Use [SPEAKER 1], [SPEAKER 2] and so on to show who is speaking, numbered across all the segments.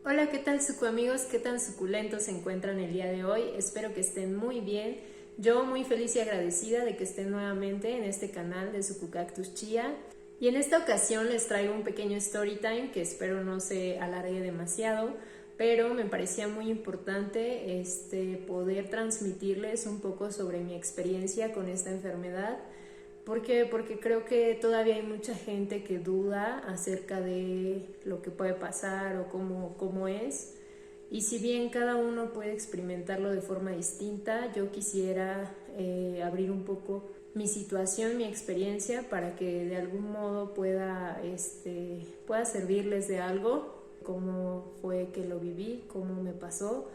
[SPEAKER 1] Hola, ¿qué tal sucu amigos? ¿Qué tan suculentos se encuentran el día de hoy? Espero que estén muy bien. Yo muy feliz y agradecida de que estén nuevamente en este canal de Sucu Cactus Chía. Y en esta ocasión les traigo un pequeño story time que espero no se alargue demasiado, pero me parecía muy importante poder transmitirles un poco sobre mi experiencia con esta enfermedad. ¿Por qué? Porque creo que todavía hay mucha gente que duda acerca de lo que puede pasar o cómo es. Y si bien cada uno puede experimentarlo de forma distinta, yo quisiera abrir un poco mi situación, mi experiencia, para que de algún modo pueda servirles de algo, cómo fue que lo viví, cómo me pasó,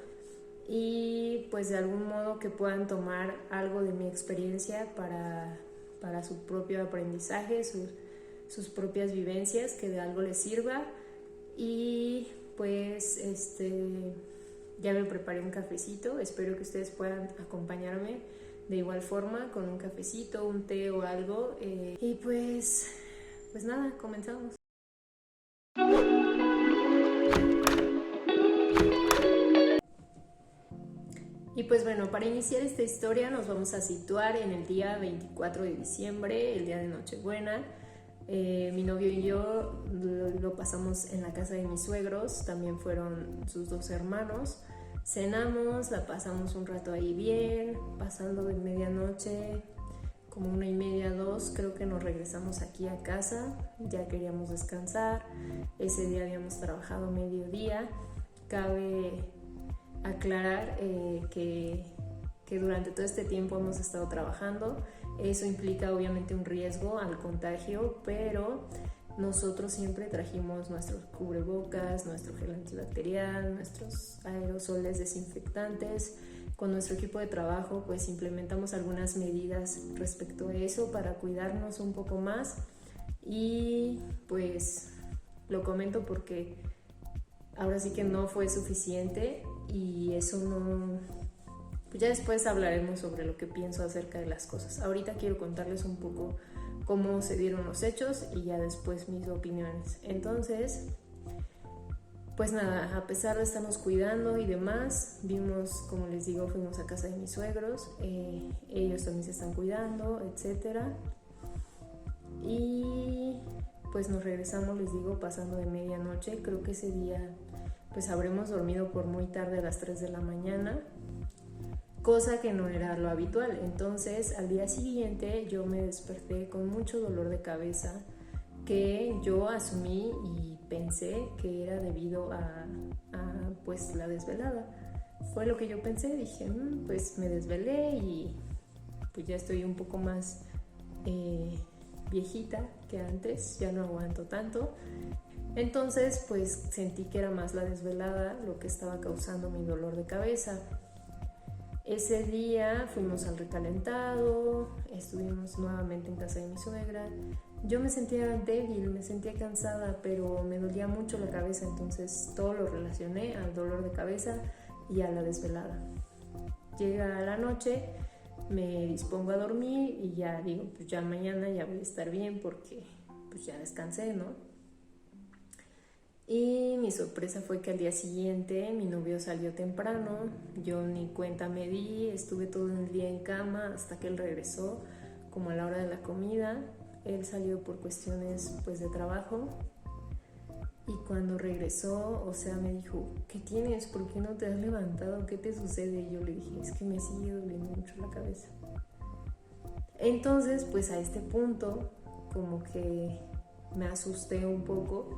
[SPEAKER 1] y pues de algún modo que puedan tomar algo de mi experiencia para su propio aprendizaje, sus propias vivencias, que de algo les sirva. Y pues ya me preparé un cafecito, espero que ustedes puedan acompañarme de igual forma con un cafecito, un té o algo, y pues nada, comenzamos. Y pues bueno, para iniciar esta historia nos vamos a situar en el día 24 de diciembre, el día de Nochebuena. Mi novio y yo lo pasamos en la casa de mis suegros, también fueron sus dos hermanos. Cenamos, la pasamos un rato ahí bien, pasando de medianoche, como 1:30, 2, creo que nos regresamos aquí a casa, ya queríamos descansar. Ese día habíamos trabajado mediodía. Cabe aclarar que durante todo este tiempo hemos estado trabajando. Eso implica obviamente un riesgo al contagio, pero nosotros siempre trajimos nuestros cubrebocas, nuestro gel antibacterial, nuestros aerosoles desinfectantes. Con nuestro equipo de trabajo pues implementamos algunas medidas respecto a eso para cuidarnos un poco más. Y pues lo comento porque ahora sí que no fue suficiente, y eso no... Pues ya después hablaremos sobre lo que pienso acerca de las cosas. Ahorita quiero contarles un poco cómo se dieron los hechos y ya después mis opiniones. Entonces, pues nada, a pesar de estarnos cuidando y demás, vimos, como les digo, fuimos a casa de mis suegros, ellos también se están cuidando, etcétera. Y pues nos regresamos, les digo, pasando de medianoche. Creo que ese día pues habremos dormido por muy tarde, a las 3 de la mañana, cosa que no era lo habitual. Entonces al día siguiente yo me desperté con mucho dolor de cabeza, que yo asumí y pensé que era debido a pues la desvelada. Fue lo que yo pensé, dije, pues me desvelé y pues ya estoy un poco más viejita que antes, ya no aguanto tanto. Entonces pues sentí que era más la desvelada lo que estaba causando mi dolor de cabeza. Ese día fuimos al recalentado, estuvimos nuevamente en casa de mi suegra. Yo me sentía débil, me sentía cansada, pero me dolía mucho la cabeza, entonces todo lo relacioné al dolor de cabeza y a la desvelada. Llega la noche, me dispongo a dormir y ya digo, pues ya mañana ya voy a estar bien porque pues ya descansé, ¿no? Y mi sorpresa fue que al día siguiente mi novio salió temprano, yo ni cuenta me di, estuve todo el día en cama hasta que él regresó, como a la hora de la comida. Él salió por cuestiones pues de trabajo, y cuando regresó, o sea, me dijo, ¿qué tienes? ¿Por qué no te has levantado? ¿Qué te sucede? Y yo le dije, es que me sigue doliendo mucho la cabeza. Entonces pues a este punto como que me asusté un poco,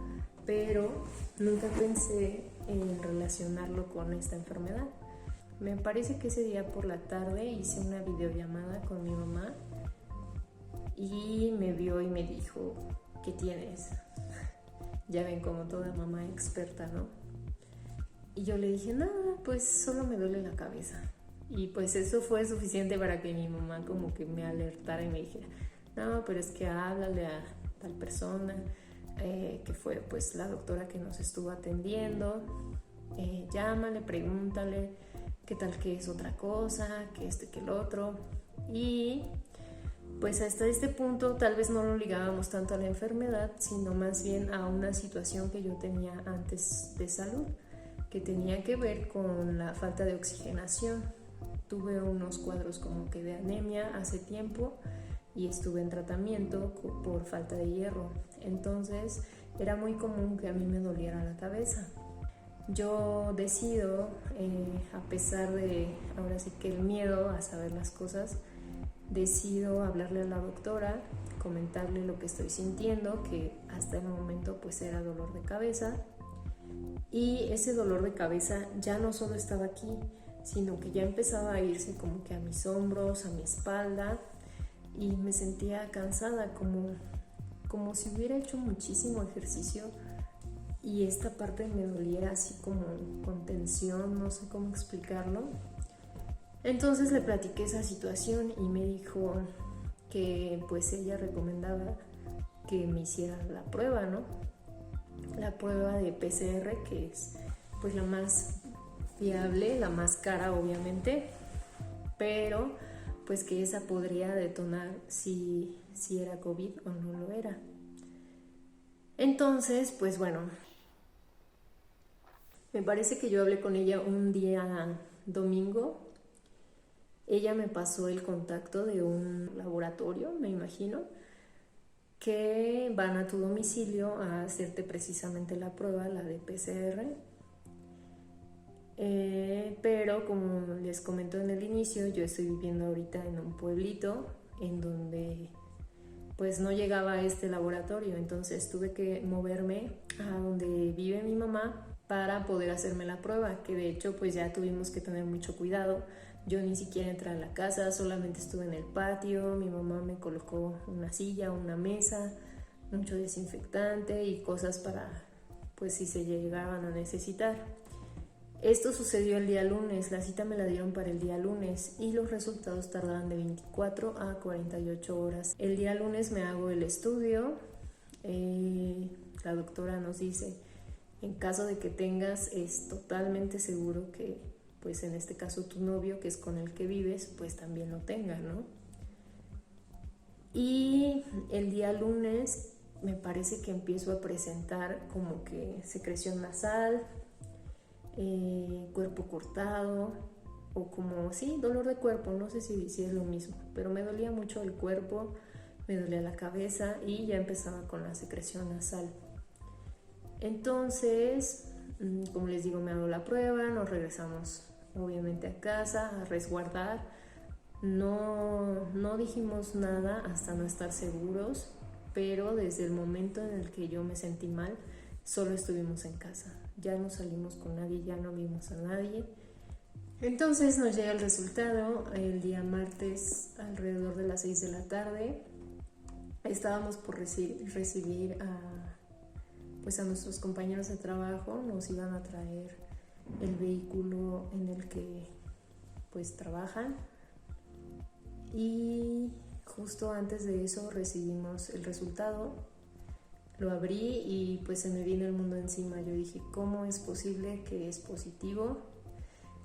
[SPEAKER 1] pero nunca pensé en relacionarlo con esta enfermedad. Me parece que ese día por la tarde hice una videollamada con mi mamá y me vio y me dijo, ¿qué tienes? Ya ven, como toda mamá experta, ¿no? Y yo le dije, nada, pues solo me duele la cabeza. Y pues eso fue suficiente para que mi mamá como que me alertara y me dijera, no, pero es que háblale a tal persona, que fue pues la doctora que nos estuvo atendiendo, llámale, pregúntale qué tal, que es otra cosa, que esto y que el otro. Y pues hasta este punto tal vez no lo ligábamos tanto a la enfermedad, sino más bien a una situación que yo tenía antes de salud. que tenía que ver con la falta de oxigenación. Tuve unos cuadros como que de anemia hace tiempo y estuve en tratamiento por falta de hierro. Entonces era muy común que a mí me doliera la cabeza. Yo decido, a pesar de ahora sí que el miedo a saber las cosas, decido hablarle a la doctora, comentarle lo que estoy sintiendo, que hasta el momento pues era dolor de cabeza. Y ese dolor de cabeza ya no solo estaba aquí, sino que ya empezaba a irse como que a mis hombros, a mi espalda, y me sentía cansada, como si hubiera hecho muchísimo ejercicio y esta parte me doliera así como con tensión, no sé cómo explicarlo. Entonces le platiqué esa situación y me dijo que pues ella recomendaba que me hiciera la prueba, ¿no? La prueba de PCR, que es pues la más fiable, la más cara obviamente, pero pues que esa podría detonar si era COVID o no lo era. Entonces, pues bueno, me parece que yo hablé con ella un día domingo. Ella me pasó el contacto de un laboratorio, me imagino, que van a tu domicilio a hacerte precisamente la prueba, la de PCR. Pero como les comento en el inicio, yo estoy viviendo ahorita en un pueblito en donde pues no llegaba a este laboratorio, entonces tuve que moverme a donde vive mi mamá para poder hacerme la prueba, que de hecho pues ya tuvimos que tener mucho cuidado. Yo ni siquiera entré a la casa, solamente estuve en el patio, mi mamá me colocó una silla, una mesa, mucho desinfectante y cosas para pues si se llegaban a necesitar. Esto sucedió el día lunes, la cita me la dieron para el día lunes y los resultados tardaban de 24 a 48 horas. El día lunes me hago el estudio, la doctora nos dice, en caso de que tengas, es totalmente seguro que, pues en este caso tu novio, que es con el que vives, pues también lo tenga, ¿no? Y el día lunes me parece que empiezo a presentar como que secreción nasal, cuerpo cortado o como, sí, dolor de cuerpo, no sé si es lo mismo, pero me dolía mucho el cuerpo, me dolía la cabeza y ya empezaba con la secreción nasal. Entonces, como les digo, me hago la prueba, nos regresamos obviamente a casa a resguardar. No dijimos nada hasta no estar seguros, pero desde el momento en el que yo me sentí mal, solo estuvimos en casa. Ya no salimos con nadie, ya no vimos a nadie. Entonces nos llega el resultado el día martes alrededor de las 6 de la tarde. Estábamos por recibir a nuestros compañeros de trabajo, nos iban a traer el vehículo en el que pues trabajan y justo antes de eso recibimos el resultado. Lo abrí y pues se me vino el mundo encima. Yo dije, ¿cómo es posible que es positivo?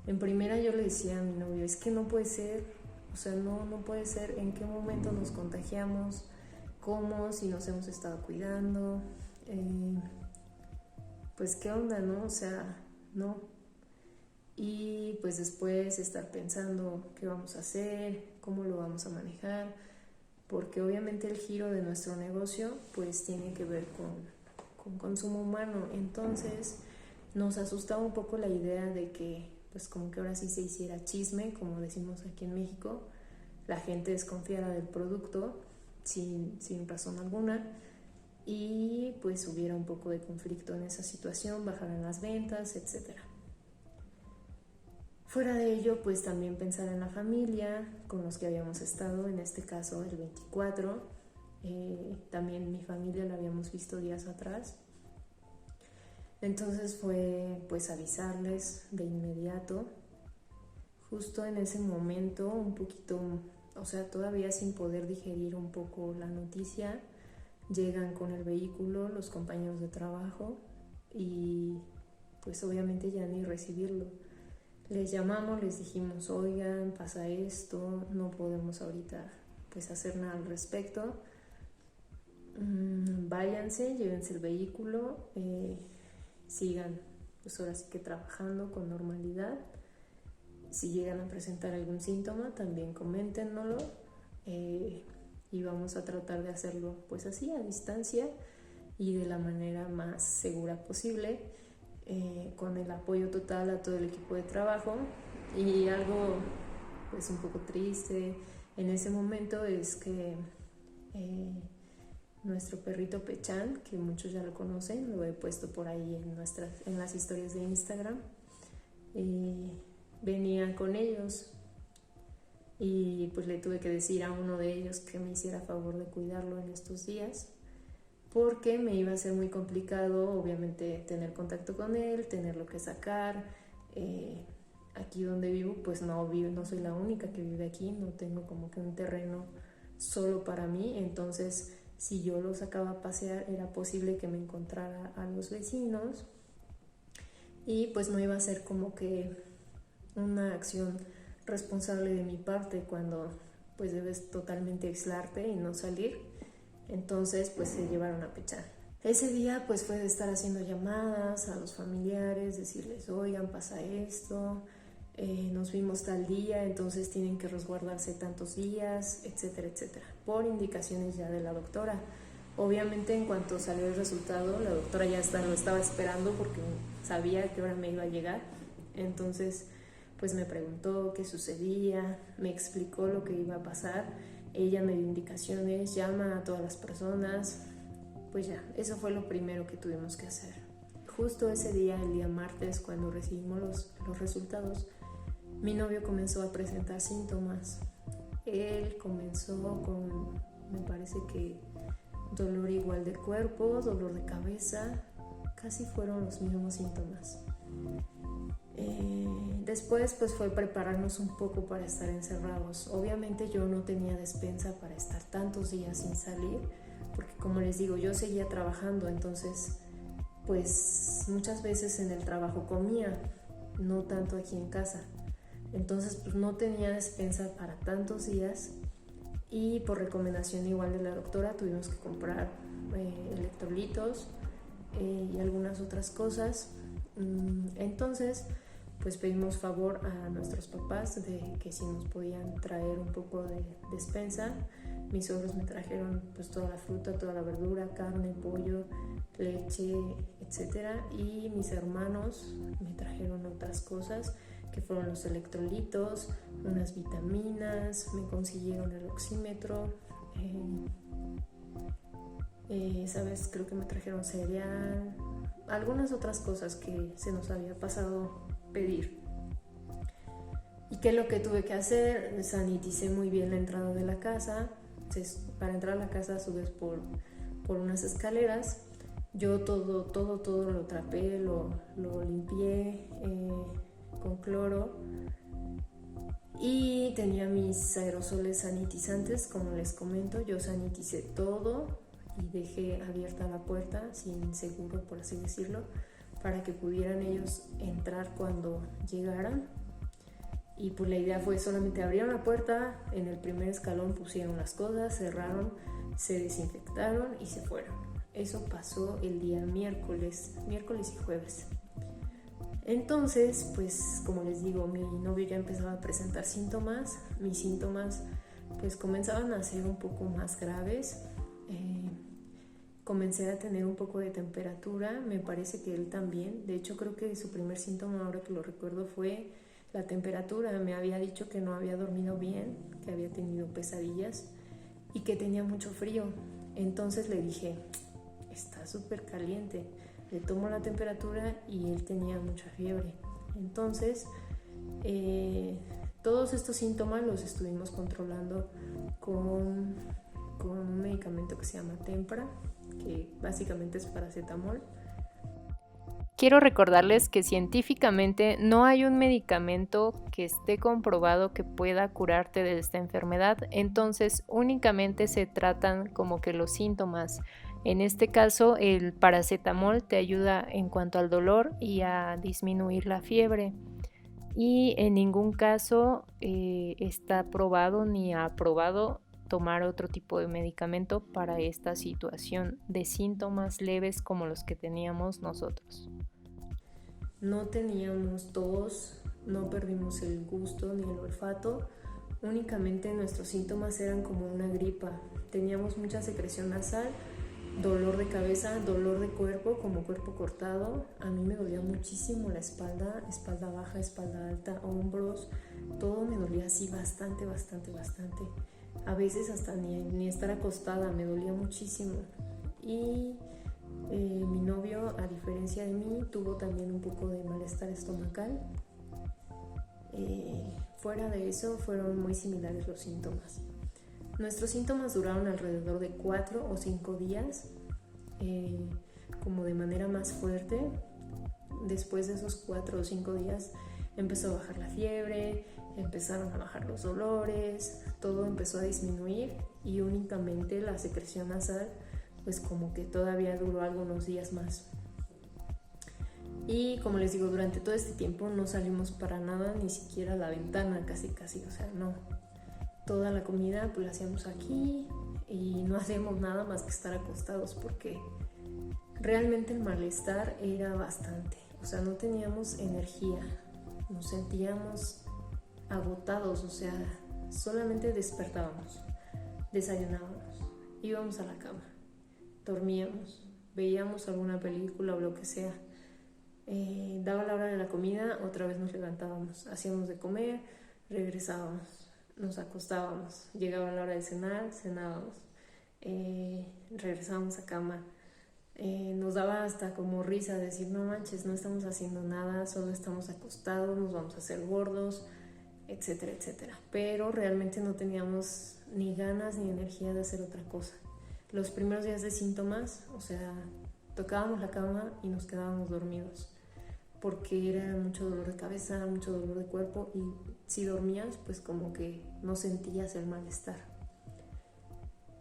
[SPEAKER 1] En primera yo le decía a mi novio, es que no puede ser, o sea, no puede ser. ¿En qué momento nos contagiamos? ¿Cómo? Si nos hemos estado cuidando. Pues qué onda, ¿no? O sea, no. Y pues después estar pensando qué vamos a hacer, cómo lo vamos a manejar, porque obviamente el giro de nuestro negocio pues tiene que ver con consumo humano. Entonces nos asustaba un poco la idea de que pues como que ahora sí se hiciera chisme, como decimos aquí en México, la gente desconfiara del producto sin razón alguna y pues hubiera un poco de conflicto en esa situación, bajaran las ventas, etcétera. Fuera de ello, pues también pensar en la familia con los que habíamos estado, en este caso el 24. También mi familia la habíamos visto días atrás. Entonces fue pues avisarles de inmediato. Justo en ese momento, un poquito, o sea, todavía sin poder digerir un poco la noticia, llegan con el vehículo los compañeros de trabajo y pues obviamente ya ni recibirlo. Les llamamos, les dijimos, oigan, pasa esto, no podemos ahorita pues hacer nada al respecto. Váyanse, llévense el vehículo, sigan pues ahora sí que trabajando con normalidad. Si llegan a presentar algún síntoma, también coméntenoslo, y vamos a tratar de hacerlo pues así, a distancia y de la manera más segura posible, con el apoyo total a todo el equipo de trabajo. Y algo pues un poco triste en ese momento es que nuestro perrito Pechan, que muchos ya lo conocen, lo he puesto por ahí en las historias de Instagram, venía con ellos, y pues le tuve que decir a uno de ellos que me hiciera favor de cuidarlo en estos días, porque me iba a ser muy complicado, obviamente, tener contacto con él, tenerlo que sacar. Aquí donde vivo, pues no soy la única que vive aquí, no tengo como que un terreno solo para mí, entonces si yo lo sacaba a pasear era posible que me encontrara a los vecinos, y pues no iba a ser como que una acción responsable de mi parte cuando pues debes totalmente aislarte y no salir. Entonces pues se llevaron a Pechan. Ese día pues fue de estar haciendo llamadas a los familiares, decirles, oigan, pasa esto, nos vimos tal día, entonces tienen que resguardarse tantos días, etcétera, etcétera, por indicaciones ya de la doctora. Obviamente en cuanto salió el resultado, la doctora ya lo estaba esperando porque sabía a qué hora me iba a llegar. Entonces pues me preguntó qué sucedía, me explicó lo que iba a pasar, ella me dio indicaciones, llama a todas las personas. Pues ya, eso fue lo primero que tuvimos que hacer. Justo ese día, el día martes, cuando recibimos los resultados, mi novio comenzó a presentar síntomas. Él comenzó con, me parece que dolor igual de cuerpo, dolor de cabeza, casi fueron los mismos síntomas. Después pues fue prepararnos un poco para estar encerrados. Obviamente yo no tenía despensa para estar tantos días sin salir, porque como les digo, yo seguía trabajando, entonces pues muchas veces en el trabajo comía, no tanto aquí en casa. Entonces pues no tenía despensa para tantos días, y por recomendación igual de la doctora tuvimos que comprar electrolitos y algunas otras cosas. Entonces pues pedimos favor a nuestros papás de que si nos podían traer un poco de despensa. Mis suegros me trajeron pues toda la fruta, toda la verdura, carne, pollo, leche, etcétera, y mis hermanos me trajeron otras cosas que fueron los electrolitos, unas vitaminas, me consiguieron el oxímetro, sabes, creo que me trajeron cereal, algunas otras cosas que se nos había pasado pedir. ¿Y qué es lo que tuve que hacer? Saniticé muy bien la entrada de la casa. Para entrar a la casa subes por unas escaleras. Yo todo lo trapé, lo limpié con cloro, y tenía mis aerosoles sanitizantes, como les comento. Yo saniticé todo y dejé abierta la puerta sin seguro, por así decirlo, para que pudieran ellos entrar cuando llegaran. Y pues la idea fue solamente abrieron la puerta, en el primer escalón pusieron las cosas, cerraron, se desinfectaron y se fueron. Eso pasó el día miércoles y jueves. Entonces, pues como les digo, mi novio ya empezaba a presentar síntomas. Mis síntomas pues comenzaban a ser un poco más graves. Comencé a tener un poco de temperatura, me parece que él también. De hecho, creo que su primer síntoma, ahora que lo recuerdo, fue la temperatura. Me había dicho que no había dormido bien, que había tenido pesadillas y que tenía mucho frío. Entonces le dije, está súper caliente. Le tomo la temperatura y él tenía mucha fiebre. Entonces, todos estos síntomas los estuvimos controlando con un medicamento que se llama Tempra, que básicamente es paracetamol.
[SPEAKER 2] Quiero recordarles que científicamente no hay un medicamento que esté comprobado que pueda curarte de esta enfermedad, entonces únicamente se tratan como que los síntomas. En este caso, el paracetamol te ayuda en cuanto al dolor y a disminuir la fiebre, y en ningún caso está probado ni aprobado tomar otro tipo de medicamento para esta situación de síntomas leves como los que teníamos nosotros.
[SPEAKER 1] No teníamos tos, no perdimos el gusto ni el olfato, únicamente nuestros síntomas eran como una gripa. Teníamos mucha secreción nasal, dolor de cabeza, dolor de cuerpo, como cuerpo cortado. A mí me dolía muchísimo la espalda, espalda baja, espalda alta, hombros, todo me dolía así bastante. A veces hasta ni estar acostada, me dolía muchísimo. Y mi novio, a diferencia de mí, tuvo también un poco de malestar estomacal. Fuera de eso, fueron muy similares los síntomas. Nuestros síntomas duraron alrededor de 4 o 5 días, como de manera más fuerte. Después de esos 4 o 5 días empezó a bajar la fiebre, empezaron a bajar los dolores, todo empezó a disminuir y únicamente la secreción nasal pues como que todavía duró algunos días más. Y como les digo, durante todo este tiempo no salimos para nada, ni siquiera a la ventana, casi, o sea, no. Toda la comida pues la hacíamos aquí y no hacíamos nada más que estar acostados porque realmente el malestar era bastante. O sea, no teníamos energía, nos sentíamos agotados, o sea, solamente despertábamos, desayunábamos, íbamos a la cama, dormíamos, veíamos alguna película o lo que sea. Daba la hora de la comida, otra vez nos levantábamos, hacíamos de comer, regresábamos, nos acostábamos, llegaba la hora de cenar, cenábamos, regresábamos a cama. Nos daba hasta como risa decir, no manches, no estamos haciendo nada, solo estamos acostados, nos vamos a hacer gordos, etcétera, etcétera. Pero realmente no teníamos ni ganas ni energía de hacer otra cosa. Los primeros días de síntomas, o sea, tocábamos la cama y nos quedábamos dormidos porque era mucho dolor de cabeza, mucho dolor de cuerpo y si dormías pues como que no sentías el malestar.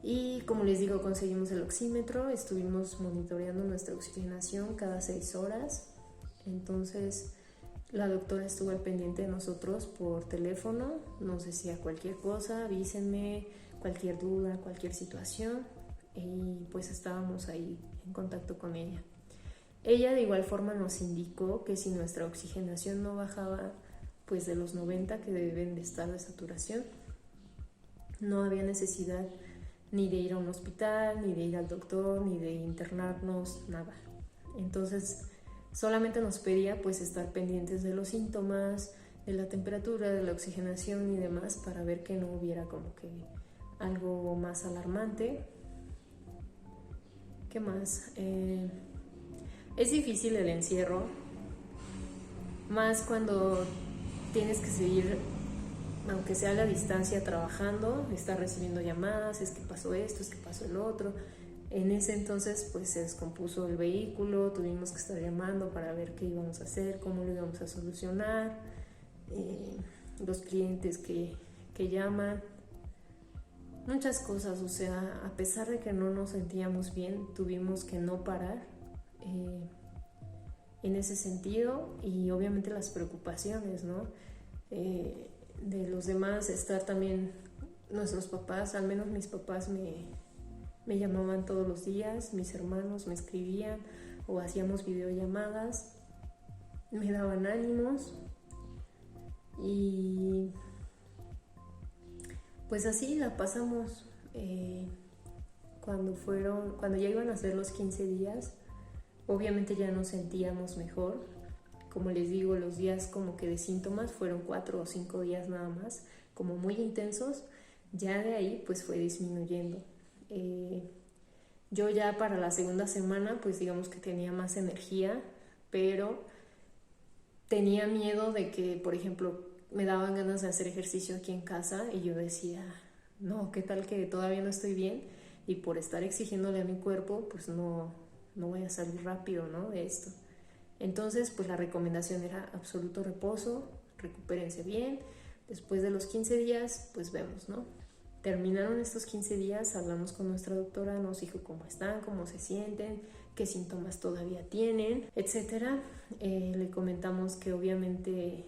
[SPEAKER 1] Y como les digo, conseguimos el oxímetro, estuvimos monitoreando nuestra oxigenación cada 6 horas. Entonces la doctora estuvo al pendiente de nosotros por teléfono, nos decía cualquier cosa, avísenme, cualquier duda, cualquier situación, y pues estábamos ahí en contacto con ella. Ella de igual forma nos indicó que si nuestra oxigenación no bajaba pues de los 90 que deben de estar de saturación, no había necesidad ni de ir a un hospital, ni de ir al doctor, ni de internarnos, nada. Entonces solamente nos pedía pues estar pendientes de los síntomas, de la temperatura, de la oxigenación y demás para ver que no hubiera como que algo más alarmante. ¿Qué más? Es difícil el encierro, más cuando tienes que seguir, aunque sea a la distancia, trabajando, estar recibiendo llamadas, es que pasó esto, es que pasó el otro. En ese entonces pues se descompuso el vehículo, tuvimos que estar llamando para ver qué íbamos a hacer, cómo lo íbamos a solucionar, los clientes que llaman, muchas cosas. O sea, a pesar de que no nos sentíamos bien, tuvimos que no parar en ese sentido, y obviamente las preocupaciones, ¿no? De los demás, estar también nuestros papás, al menos mis papás me llamaban todos los días, mis hermanos me escribían o hacíamos videollamadas, me daban ánimos y pues así la pasamos. Cuando ya iban a ser los 15 días, obviamente ya nos sentíamos mejor. Como les digo, los días como que de síntomas fueron 4 o 5 días nada más, como muy intensos. Ya de ahí pues fue disminuyendo. Yo ya para la segunda semana pues digamos que tenía más energía, pero tenía miedo de que, por ejemplo, me daban ganas de hacer ejercicio aquí en casa y yo decía, no, ¿qué tal que todavía no estoy bien? Y por estar exigiéndole a mi cuerpo pues no voy a salir rápido, ¿no?, de esto. Entonces pues la recomendación era absoluto reposo, recupérense bien. Después de los 15 días pues vemos, ¿no? Terminaron estos 15 días, hablamos con nuestra doctora, nos dijo cómo están, cómo se sienten, qué síntomas todavía tienen, etcétera. Le comentamos que obviamente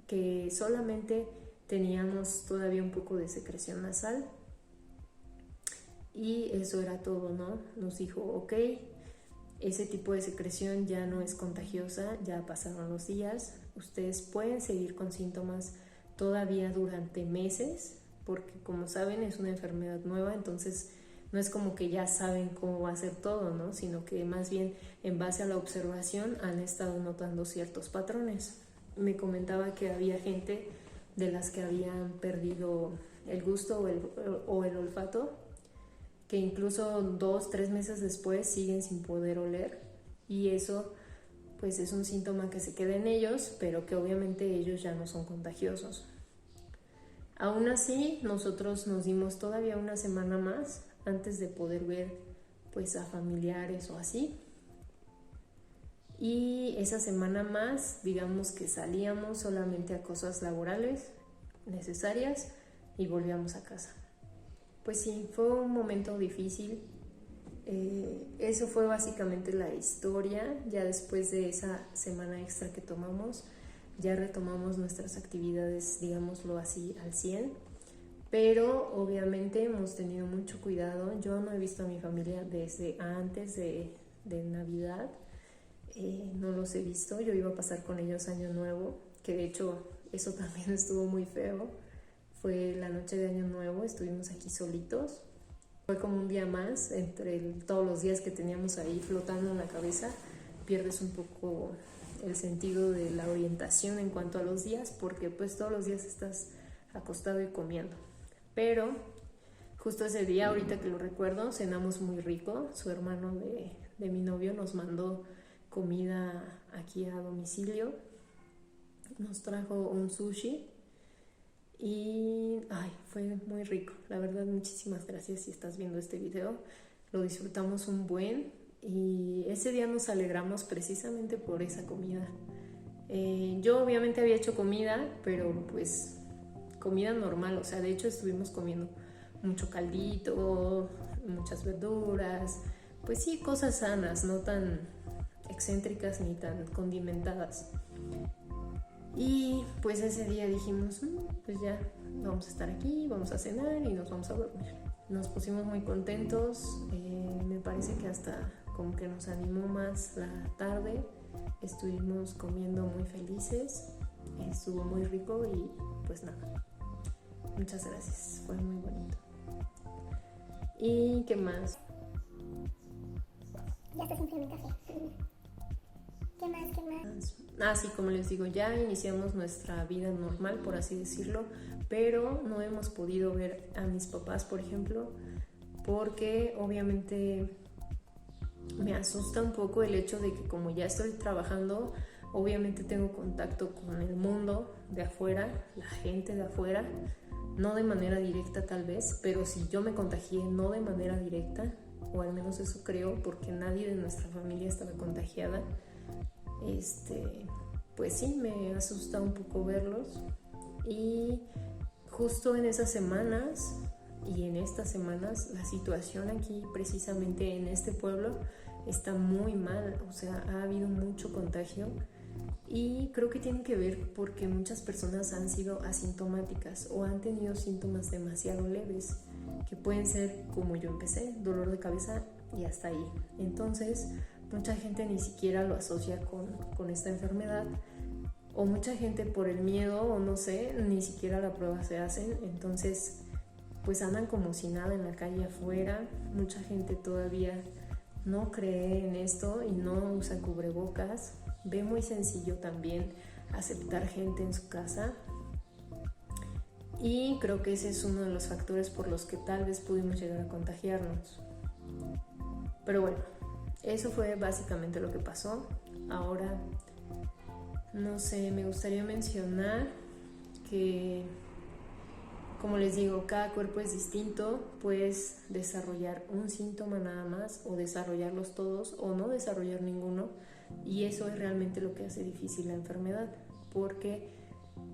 [SPEAKER 1] que solamente teníamos todavía un poco de secreción nasal y eso era todo, ¿no? Nos dijo ok, ese tipo de secreción ya no es contagiosa, ya pasaron los días. Ustedes pueden seguir con síntomas todavía durante meses, porque como saben es una enfermedad nueva, entonces no es como que ya saben cómo va a ser todo, ¿no? Sino que más bien en base a la observación han estado notando ciertos patrones. Me comentaba que había gente de las que habían perdido el gusto o el olfato, que incluso 2-3 meses después siguen sin poder oler, y eso pues es un síntoma que se queda en ellos, pero que obviamente ellos ya no son contagiosos. Aún así, nosotros nos dimos todavía una semana más antes de poder ver pues a familiares o así, y esa semana más digamos que salíamos solamente a cosas laborales necesarias y volvíamos a casa. Pues sí, fue un momento difícil. Eso fue básicamente la historia. Ya después de esa semana extra que tomamos, ya retomamos nuestras actividades, digámoslo así, al 100, pero obviamente hemos tenido mucho cuidado. Yo no he visto a mi familia desde antes de Navidad, no los he visto. Yo iba a pasar con ellos Año Nuevo, que de hecho eso también estuvo muy feo. Fue la noche de Año Nuevo, estuvimos aquí solitos. Fue como un día más, entre todos los días que teníamos ahí flotando en la cabeza, pierdes un poco el sentido de la orientación en cuanto a los días, porque pues todos los días estás acostado y comiendo. Pero justo ese día, ahorita que lo recuerdo, cenamos muy rico. Su hermano de mi novio nos mandó comida aquí a domicilio, nos trajo un sushi y fue muy rico. La verdad, muchísimas gracias si estás viendo este video. Lo disfrutamos un buen, y ese día nos alegramos precisamente por esa comida. Yo obviamente había hecho comida, pero pues comida normal, o sea, de hecho estuvimos comiendo mucho caldito, muchas verduras, pues sí, cosas sanas, no tan excéntricas ni tan condimentadas. Y pues ese día dijimos, pues ya vamos a estar aquí, vamos a cenar y nos vamos a dormir. Nos pusimos muy contentos, me parece que hasta como que nos animó más la tarde. Estuvimos comiendo muy felices, estuvo muy rico y pues nada, muchas gracias, fue muy bonito. ¿Y qué más?
[SPEAKER 3] Ya está simplemente café. ¿Qué más?
[SPEAKER 1] Sí, como les digo, ya iniciamos nuestra vida normal, por así decirlo, pero no hemos podido ver a mis papás, por ejemplo, porque obviamente me asusta un poco el hecho de que como ya estoy trabajando, obviamente tengo contacto con el mundo de afuera, la gente de afuera, no de manera directa tal vez, pero si yo me contagié no de manera directa, o al menos eso creo, porque nadie de nuestra familia estaba contagiada, pues sí, me asusta un poco verlos. Y justo en esas semanas y en estas semanas la situación aquí precisamente en este pueblo está muy mal, o sea, ha habido mucho contagio, y creo que tiene que ver porque muchas personas han sido asintomáticas o han tenido síntomas demasiado leves, que pueden ser como yo empecé, dolor de cabeza y hasta ahí. Entonces mucha gente ni siquiera lo asocia con esta enfermedad, o mucha gente por el miedo o no sé, ni siquiera la prueba se hacen. Entonces pues andan como si nada en la calle afuera. Mucha gente todavía no cree en esto y no usa cubrebocas. Ve muy sencillo también aceptar gente en su casa, y creo que ese es uno de los factores por los que tal vez pudimos llegar a contagiarnos. Pero bueno, eso fue básicamente lo que pasó. Ahora, no sé, me gustaría mencionar que, como les digo, cada cuerpo es distinto. Puedes desarrollar un síntoma nada más, o desarrollarlos todos, o no desarrollar ninguno, y eso es realmente lo que hace difícil la enfermedad, porque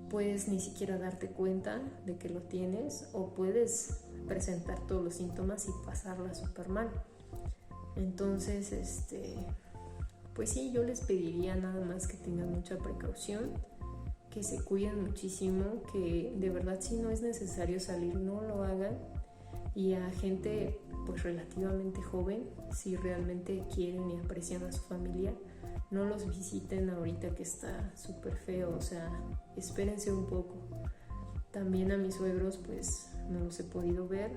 [SPEAKER 1] puedes ni siquiera darte cuenta de que lo tienes, o puedes presentar todos los síntomas y pasarla súper mal. Entonces, pues sí, yo les pediría nada más que tengan mucha precaución, que se cuiden muchísimo, que de verdad si no es necesario salir, no lo hagan. y a gente pues relativamente joven, si realmente quieren y aprecian a su familia, no los visiten ahorita que está súper feo, o sea, espérense un poco. También a mis suegros pues no los he podido ver,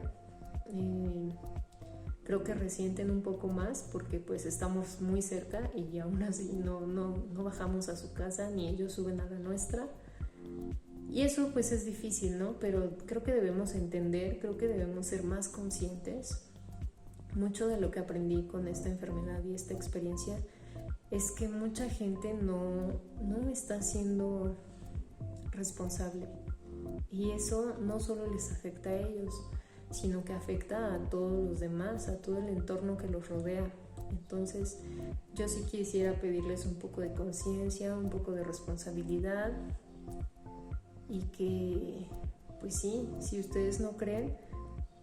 [SPEAKER 1] creo que resienten un poco más porque pues estamos muy cerca y aún así no bajamos a su casa ni ellos suben a la nuestra. Y eso pues es difícil, ¿no? Pero creo que debemos entender, creo que debemos ser más conscientes. Mucho de lo que aprendí con esta enfermedad y esta experiencia es que mucha gente no está siendo responsable. Y eso no solo les afecta a ellos, sino que afecta a todos los demás, a todo el entorno que los rodea. Entonces, yo sí quisiera pedirles un poco de conciencia, un poco de responsabilidad y que, pues sí, si ustedes no creen,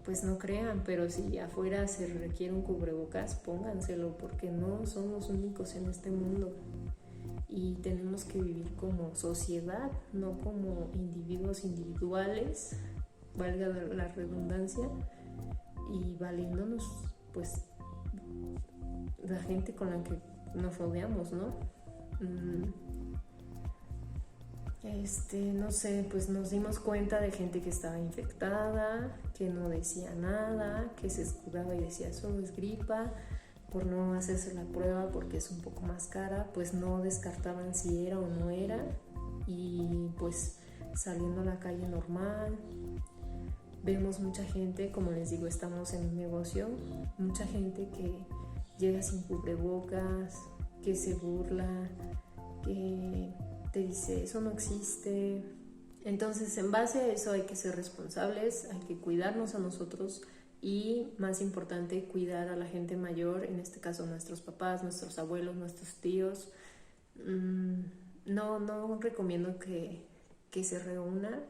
[SPEAKER 1] pues no crean, pero si afuera se requiere un cubrebocas, pónganselo, porque no somos únicos en este mundo y tenemos que vivir como sociedad, no como individuos individuales, valga la redundancia, y valiéndonos pues la gente con la que nos rodeamos, ¿no? No sé, pues nos dimos cuenta de gente que estaba infectada, que no decía nada, que se escudaba y decía solo es gripa, por no hacerse la prueba porque es un poco más cara, pues no descartaban si era o no era, y pues saliendo a la calle normal. Vemos mucha gente, como les digo, estamos en un negocio, mucha gente que llega sin cubrebocas, que se burla, que te dice eso no existe. Entonces, en base a eso hay que ser responsables, hay que cuidarnos a nosotros y, más importante, cuidar a la gente mayor, en este caso nuestros papás, nuestros abuelos, nuestros tíos. No recomiendo que se reúna.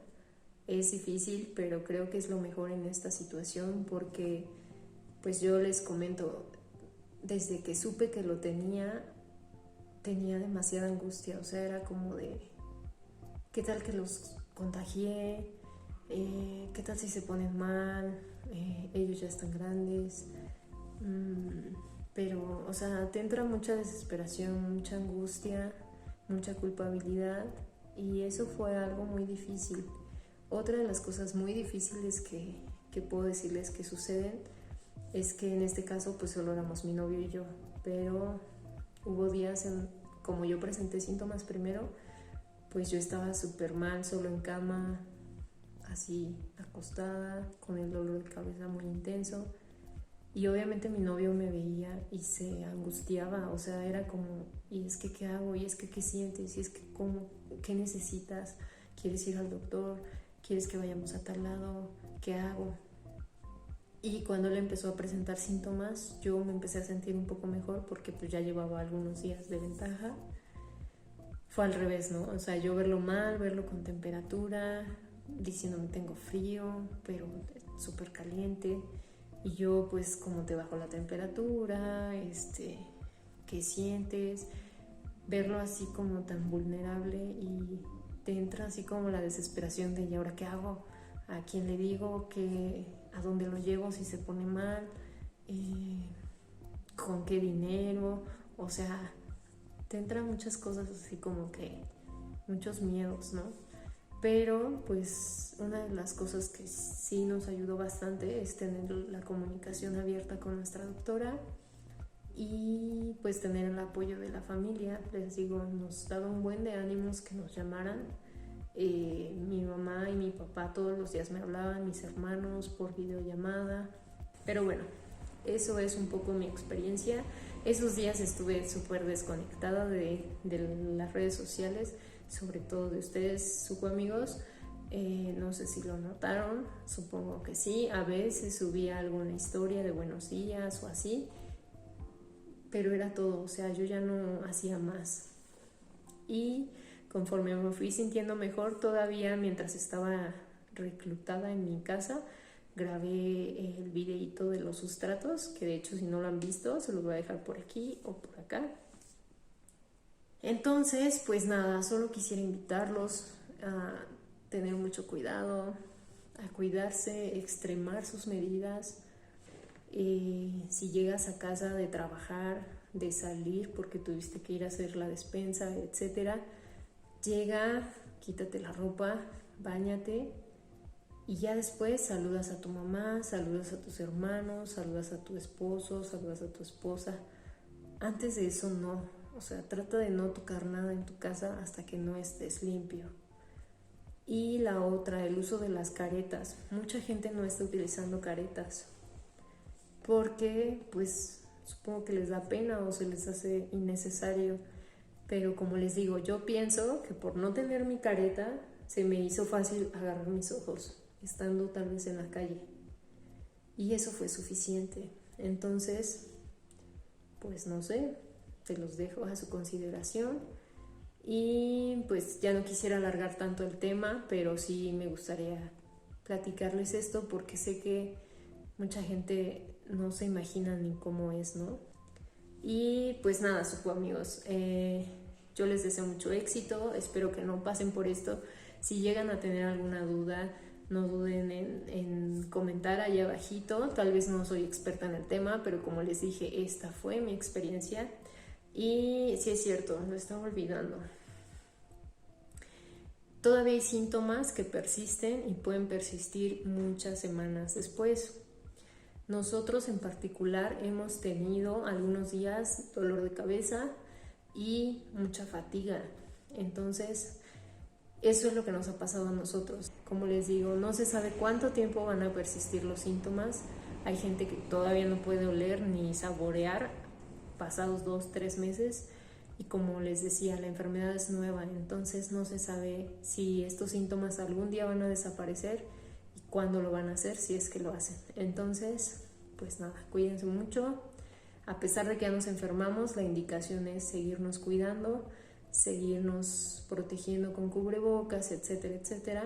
[SPEAKER 1] Es difícil, pero creo que es lo mejor en esta situación porque, pues yo les comento, desde que supe que lo tenía demasiada angustia, o sea, era como de, ¿qué tal que los contagié? ¿Qué tal si se ponen mal? Ellos ya están grandes. Pero, o sea, te entra mucha desesperación, mucha angustia, mucha culpabilidad, y eso fue algo muy difícil. Otra de las cosas muy difíciles que puedo decirles que suceden es que en este caso pues solo éramos mi novio y yo, pero hubo días como yo presenté síntomas primero, pues yo estaba súper mal, solo en cama, así acostada, con el dolor de cabeza muy intenso, y obviamente mi novio me veía y se angustiaba, o sea, era como, y es que ¿qué hago? Y es que ¿qué sientes? Y es que ¿cómo? ¿Qué necesitas? ¿Quieres ir al doctor? ¿Quieres que vayamos a tal lado? ¿Qué hago? Y cuando él empezó a presentar síntomas, yo me empecé a sentir un poco mejor porque pues ya llevaba algunos días de ventaja. Fue al revés, ¿no? O sea, yo verlo mal, verlo con temperatura, diciéndome tengo frío, pero súper caliente. Y yo pues como te bajo la temperatura, ¿qué sientes? Verlo así como tan vulnerable y te entra así como la desesperación de ¿y ahora qué hago? ¿A quién le digo? ¿A dónde lo llevo si se pone mal? ¿Con qué dinero? O sea, te entran muchas cosas así como que muchos miedos, ¿no? Pero pues una de las cosas que sí nos ayudó bastante es tener la comunicación abierta con nuestra doctora y pues tener el apoyo de la familia. Les digo, nos daba un buen de ánimos que nos llamaran. Mi mamá y mi papá todos los días me hablaban, mis hermanos por videollamada. Pero bueno, eso es un poco mi experiencia. Esos días estuve súper desconectada de las redes sociales, sobre todo de ustedes, subamigos. No sé si lo notaron, supongo que sí. A veces subía alguna historia de buenos días o así, pero era todo, o sea, yo ya no hacía más. Y conforme me fui sintiendo mejor, todavía mientras estaba reclutada en mi casa, grabé el videíto de los sustratos, que de hecho si no lo han visto, se los voy a dejar por aquí o por acá. Entonces, pues nada, solo quisiera invitarlos a tener mucho cuidado, a cuidarse, extremar sus medidas. Si llegas a casa de trabajar, de salir porque tuviste que ir a hacer la despensa, etcétera, llega, quítate la ropa, báñate y ya después saludas a tu mamá, saludas a tus hermanos, saludas a tu esposo, saludas a tu esposa. Antes de eso no, o sea, trata de no tocar nada en tu casa hasta que no estés limpio. Y la otra, el uso de las caretas. Mucha gente no está utilizando caretas porque pues supongo que les da pena o se les hace innecesario. Pero como les digo, yo pienso que por no tener mi careta se me hizo fácil agarrar mis ojos estando tal vez en la calle. Y eso fue suficiente. Entonces, pues no sé, te los dejo a su consideración. Y pues ya no quisiera alargar tanto el tema, pero sí me gustaría platicarles esto porque sé que mucha gente no se imagina ni cómo es, ¿no? Y pues nada, amigos, yo les deseo mucho éxito, espero que no pasen por esto. Si llegan a tener alguna duda, no duden en comentar ahí abajito. Tal vez no soy experta en el tema, pero como les dije, esta fue mi experiencia. Y sí es cierto, lo estaba olvidando. Todavía hay síntomas que persisten y pueden persistir muchas semanas después. Nosotros en particular hemos tenido algunos días dolor de cabeza y mucha fatiga. Entonces, eso es lo que nos ha pasado a nosotros. Como les digo, no se sabe cuánto tiempo van a persistir los síntomas. Hay gente que todavía no puede oler ni saborear pasados 2-3 meses. Y como les decía, la enfermedad es nueva, entonces no se sabe si estos síntomas algún día van a desaparecer y cuándo lo van a hacer, si es que lo hacen. Entonces, pues nada, cuídense mucho. A pesar de que ya nos enfermamos, la indicación es seguirnos cuidando, seguirnos protegiendo con cubrebocas, etcétera, etcétera,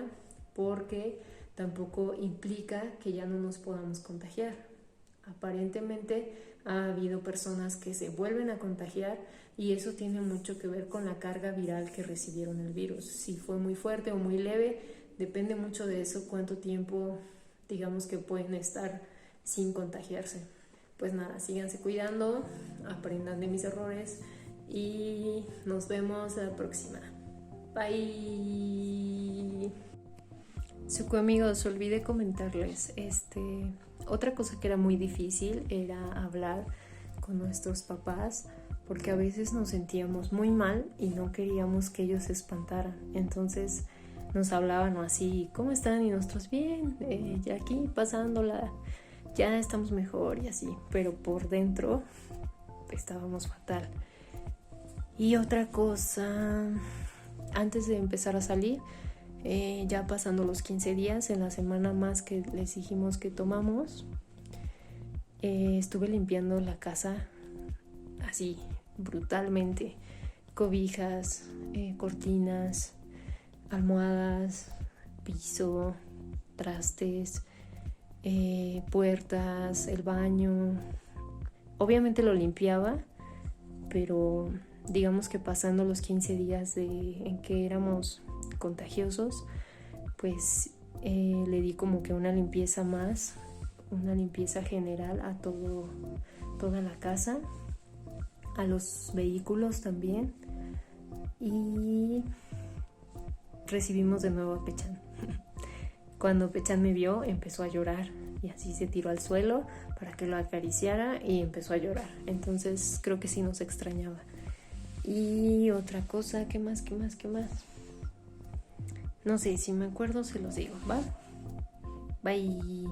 [SPEAKER 1] porque tampoco implica que ya no nos podamos contagiar. Aparentemente ha habido personas que se vuelven a contagiar y eso tiene mucho que ver con la carga viral que recibieron el virus. Si fue muy fuerte o muy leve, depende mucho de eso, cuánto tiempo digamos que pueden estar sin contagiarse. Pues nada, síganse cuidando, aprendan de mis errores y nos vemos la próxima. Bye. Amigos, olvidé comentarles, otra cosa que era muy difícil era hablar con nuestros papás porque a veces nos sentíamos muy mal y no queríamos que ellos se espantaran. Entonces nos hablaban así, ¿cómo están? Y nosotros bien, ya aquí pasándola, ya estamos mejor y así, pero por dentro estábamos fatal. Y otra cosa, antes de empezar a salir, ya pasando los 15 días, en la semana más que les dijimos que tomamos, estuve limpiando la casa así, brutalmente. Cobijas, cortinas, almohadas, piso, trastes, puertas, el baño. Obviamente lo limpiaba, pero digamos que pasando los 15 días en que éramos contagiosos, pues le di como que una limpieza más, una limpieza general a toda la casa, a los vehículos también, y recibimos de nuevo a Pechan. Cuando Pechan me vio, empezó a llorar y así se tiró al suelo para que lo acariciara y empezó a llorar. Entonces creo que sí nos extrañaba. Y otra cosa, ¿qué más? No sé, si me acuerdo se los digo, ¿va? Bye.